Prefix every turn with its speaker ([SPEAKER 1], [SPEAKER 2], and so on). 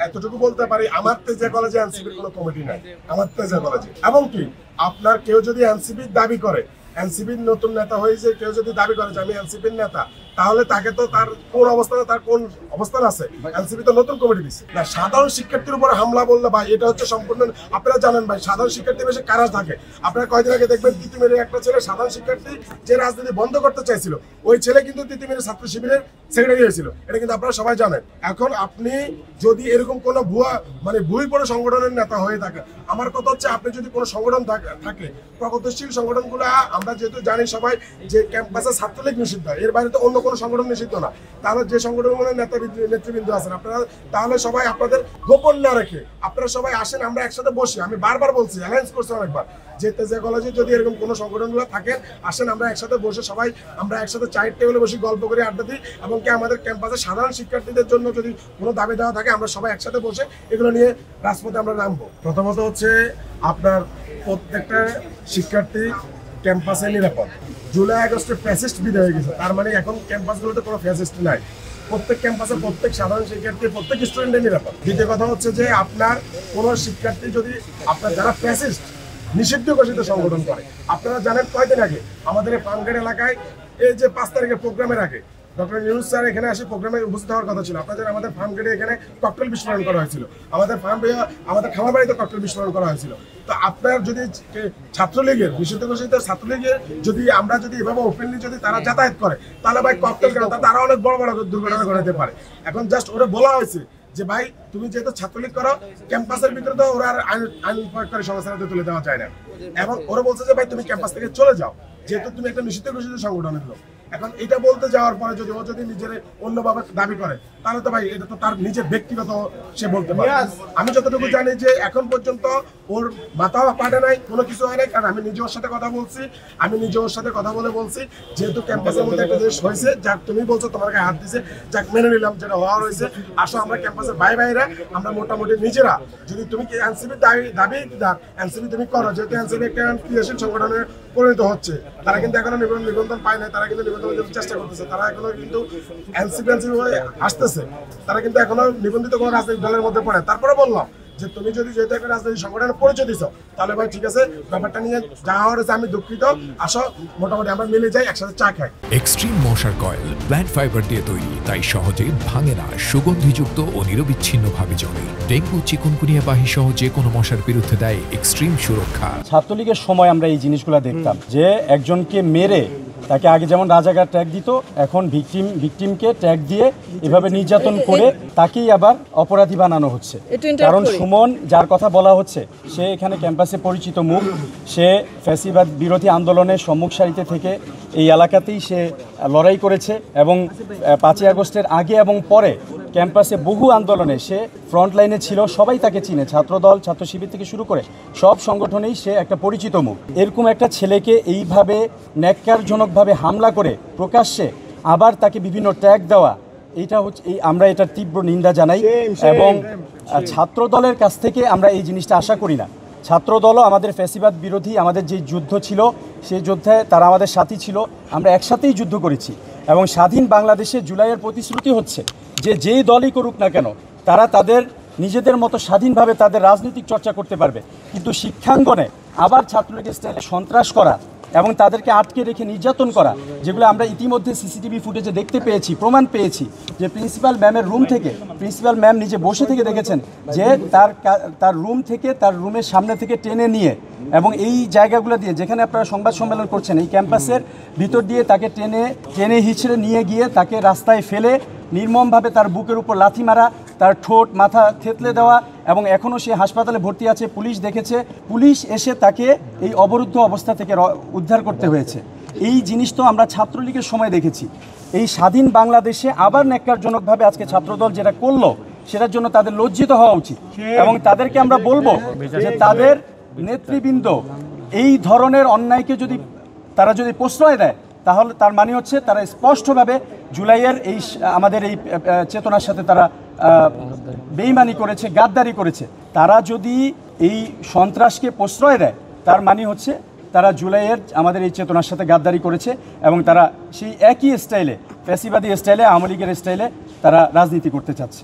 [SPEAKER 1] এতটুকু বলতে পারি, আমার তেজা কলেজে এনসিপির কোনো কমিটি নাই, আমার তেজা কলেজে। এবং কি আপনার কেউ যদি এনসিপির দাবি করে, এনসিপির নতুন নেতা হয়েছে কেউ যদি দাবি করে যে আমি এনসিপির নেতা, তাহলে তাকে তো তার কোন অবস্থানে, তার কোন অবস্থান আছে? এনসিপি তো নতুন কমিটি দিচ্ছে না। সাধারণ শিক্ষার্থীর উপর হামলা বললে ভাই এটা হচ্ছে সম্পূর্ণ, আপনারা জানেন ভাই সাধারণ শিক্ষার্থী বেশি কারা থাকে। আপনারা কয়দিন আগে দেখবেন তিতুমিরের একটা ছেলে সাধারণ শিক্ষার্থী যে রাজনীতি বন্ধ করতে চাইছিল, ওই ছেলে কিন্তু তিতুমিরের ছাত্র শিবিরের সেক্রেটারি হয়েছিল, এটা কিন্তু আপনারা সবাই জানেন। এখন আপনি যদি এরকম কোনো ভুয়া মানে ভুল পড়ে সংগঠনের নেতা হয়ে থাকে, আমার কথা হচ্ছে আপনি যদি কোনো সংগঠন থাকে, প্রগতিশীল সংগঠনগুলো আমরা যেহেতু জানি সবাই যে ক্যাম্পাসে ছাত্রলীগ নিষিদ্ধ, এর বাইরে তো অন্য কোনো সংগঠন নিষিদ্ধ না। তাহলে যে সংগঠনগুলোর নেতৃবৃন্দ আছেন আপনারা, তাহলে সবাই আপনাদের গোপন না রেখে আপনারা সবাই আসেন, আমরা একসাথে বসি। আমি বারবার বলছি, অ্যালায়েন্স করছি অনেকবার, যে তেজা কলেজে যদি এরকম কোনো সংগঠনগুলো থাকেন, আসেন আমরা একসাথে বসে সবাই আমরা একসাথে চায়ের টেবিলে বসে গল্প করে আড্ডা দিই। এবং কি আমাদের ক্যাম্পাসে সাধারণ শিক্ষার্থীদের জন্য যদি কোনো দাবি দেওয়া থাকে, আমরা সবাই একসাথে বসে এগুলো নিয়ে রাজপথে আমরা নামবো। প্রথমত হচ্ছে আপনার প্রত্যেকটা শিক্ষার্থী ক্যাম্পাসে নিরাপদ। জুলাই আগস্টে ফ্যাসিস্ট বিদায় হয়ে গেছে, তার মানে এখন ক্যাম্পাসগুলোতে কোনো ফ্যাসিস্ট নাই। প্রত্যেক ক্যাম্পাসে প্রত্যেক সাধারণ শিক্ষার্থী, প্রত্যেক স্টুডেন্টের নিরাপদ। দ্বিতীয় কথা হচ্ছে যে আপনার কোনো শিক্ষার্থী যদি আপনার যারা ফ্যাসিস্ট নিষিদ্ধ ঘোষিত সংগঠন করে, আপনারা জানেন কয়দিন আগে আমাদের ফার্মগেট এলাকায় এই যে 5 তারিখের প্রোগ্রামের আগে ডক্টর নিউজ স্যার এখানে এসে প্রোগ্রামে উপস্থিত হওয়ার কথা ছিল। আপনাদের আমাদের ফার্মগেটে এখানে ককটেল বিস্ফোরণ করা হয়েছিল, আমাদের খামারবাড়িতে ককটেল বিস্ফোরণ করা হয়েছিল। তো আপনার যদি ছাত্রলীগের নিষিদ্ধ ঘোষিত ছাত্রলীগের যদি আমরা যদি এভাবে ওপেনলি যদি তারা যাতায়াত করে, তাহলে ভাই ককটেল তারা অনেক বড় বড় দুর্ঘটনা ঘটাতে পারে। এখন জাস্ট ওরা বলা হয়েছে যে ভাই তুমি যেহেতু ছাত্রলীগ করো, ক্যাম্পাসের ভিতরে তো ওরা আর আইন প্রয়োগকারী সংস্থাতে তুলে দেওয়া যায় না। এবং ওরা বলছে যে ভাই তুমি ক্যাম্পাস থেকে চলে যাও, যেহেতু তুমি একটা নিষিদ্ধ ঘোষিত সংগঠনের লোক। এখন এটা বলতে যাওয়ার পরে যদি ও যদি নিজের অন্যভাবে দাবি করে, তাহলে তো ভাই এটা তো তার নিজের ব্যক্তিগত সে বলতে পারে। আমি যতটুকু জানি যে এখন পর্যন্ত ওর মাথা পাঠে নাই, কোনো কিছু হয় নাই। কারণ আমি নিজে ওর সাথে কথা বলছি, আমি নিজে ওর সাথে কথা বলে বলছি যেহেতু ক্যাম্পাসের মধ্যে একটা জিনিস হয়েছে, যাক তুমি বলছো তোমার গায়ে হাত দিছে, যাক মেনে নিলাম যেটা হওয়ার হয়েছে। আসো আমরা ক্যাম্পাসের বাইরে আমরা মোটামুটি নিজেরা যদি তুমি এনসিপির দাবি এনসিপি তুমি করো, যেহেতু এনসিপি একটা ক্রিয়াশীল সংগঠনে পরিণত হচ্ছে, তারা কিন্তু এখনো নিবন্ধন পায় না, তারা কিন্তু নিবন্ধনের জন্য চেষ্টা করতেছে, তারা এখনো কিন্তু এনসিপি হয়ে আসতেছে, তারা কিন্তু এখনো নিবন্ধিত কোনো রাজনৈতিক দলের মধ্যে পড়ে। তারপরে বললাম যে তুমি যদি যেহেতু একটা রাজনৈতিক সংগঠনের পরিচয় দিছো, তাহলে ভাই ঠিক আছে, ব্যাপারটা নিয়ে যা হওয়ার আমি দুঃখিত। আসো মোটামুটি আমরা মিলে যাই, একসাথে চা খাই।
[SPEAKER 2] এক্সট্রিম মশার কয়েল প্ল্যান্ট ফাইবার দিয়ে তৈরি, তাই সহজে ভাঙে না, সুগন্ধিযুক্ত ও নিরবিচ্ছিন্নভাবে জ্বলে। ডেঙ্গু, চিকুনগুনিয়া বাহি সহ যে কোনো মশার বিরুদ্ধে দেয় এক্সট্রিম সুরক্ষা।
[SPEAKER 3] ছাত্রলীগের সময় আমরা এই জিনিসগুলো দেখতাম যে একজনকে মেরে তাকে আগে যেমন রাজাকার ট্যাগ দিত, এখন ভিকটিমকে ট্যাগ দিয়ে এভাবে নির্যাতন করে তাকেই আবার অপরাধী বানানো হচ্ছে। কারণ সুমন যার কথা বলা হচ্ছে, সে এখানে ক্যাম্পাসে পরিচিত মুখ, সে ফ্যাসিবাদ বিরোধী আন্দোলনের সম্মুখ সারিতে থেকে এই এলাকাতেই সে লড়াই করেছে এবং 5ই আগস্টের আগে এবং পরে ক্যাম্পাসে বহু আন্দোলনে সে ফ্রন্ট লাইনে ছিল, সবাই তাকে চিনে, ছাত্রদল, ছাত্র শিবির থেকে শুরু করে সব সংগঠনেই সে একটা পরিচিত মুখ। এরকম একটা ছেলেকে এইভাবে ন্যাক্কারজনকভাবে হামলা করে প্রকাশ্যে আবার তাকে বিভিন্ন ট্যাগ দেওয়া, এইটা হচ্ছে আমরা এটার তীব্র নিন্দা জানাই। এবং ছাত্রদলের কাছ থেকে আমরা এই জিনিসটা আশা করি না। ছাত্রদলও আমাদের ফ্যাসিবাদ বিরোধী আমাদের যে যুদ্ধ ছিল, সেই যুদ্ধে তারা আমাদের সাথী ছিল, আমরা একসাথেই যুদ্ধ করেছি। এবং স্বাধীন বাংলাদেশে জুলাইয়ের প্রতিশ্রুতি হচ্ছে যে যেই দলই করুক না কেন, তারা তাদের নিজেদের মতো স্বাধীনভাবে তাদের রাজনৈতিক চর্চা করতে পারবে। কিন্তু শিক্ষাঙ্গনে আবার ছাত্রলীগের স্টাইলে সন্ত্রাস করা এবং তাদেরকে আটকে রেখে নির্যাতন করা, যেগুলো আমরা ইতিমধ্যে সিসিটিভি ফুটেজে দেখতে পেয়েছি, প্রমাণ পেয়েছি যে প্রিন্সিপাল ম্যামের রুম থেকে, প্রিন্সিপাল ম্যাম নিজে বসে থেকে দেখেছেন যে তার রুম থেকে, তার রুমের সামনে থেকে টেনে নিয়ে এবং এই জায়গাগুলো দিয়ে যেখানে আপনারা সংবাদ সম্মেলন করছেন, এই ক্যাম্পাসের ভিতর দিয়ে তাকে টেনে হিঁচড়ে নিয়ে গিয়ে তাকে রাস্তায় ফেলে নির্মমভাবে তার বুকের উপর লাথি মারা, তার ঠোঁট মাথা থেতলে দেওয়া, এবং এখনও সে হাসপাতালে ভর্তি আছে। পুলিশ দেখেছে, পুলিশ এসে তাকে এই অবরুদ্ধ অবস্থা থেকে উদ্ধার করতে হয়েছে। এই জিনিস তো আমরা ছাত্রলীগের সময় দেখেছি। এই স্বাধীন বাংলাদেশে আবার ন্যাক্কারজনকভাবে আজকে ছাত্রদল যেটা করলো, সেটার জন্য তাদের লজ্জিত হওয়া উচিত। এবং তাদেরকে আমরা বলবো যে তাদের নেতৃবৃন্দ এই ধরনের অন্যায়কে যদি তারা প্রশ্রয় দেয়, তাহলে তার মানে হচ্ছে তারা স্পষ্টভাবে জুলাইয়ের এই আমাদের এই চেতনার সাথে তারা বেইমানি করেছে, গাদ্দারি করেছে। তারা যদি এই সন্ত্রাসকে প্রশ্রয় দেয়, তার মানে হচ্ছে তারা জুলাইয়ের আমাদের এই চেতনার সাথে গাদ্দারি করেছে এবং তারা সেই একই স্টাইলে, ফ্যাসিবাদী স্টাইলে, আওয়ামী লীগের স্টাইলে তারা রাজনীতি করতে চাচ্ছে।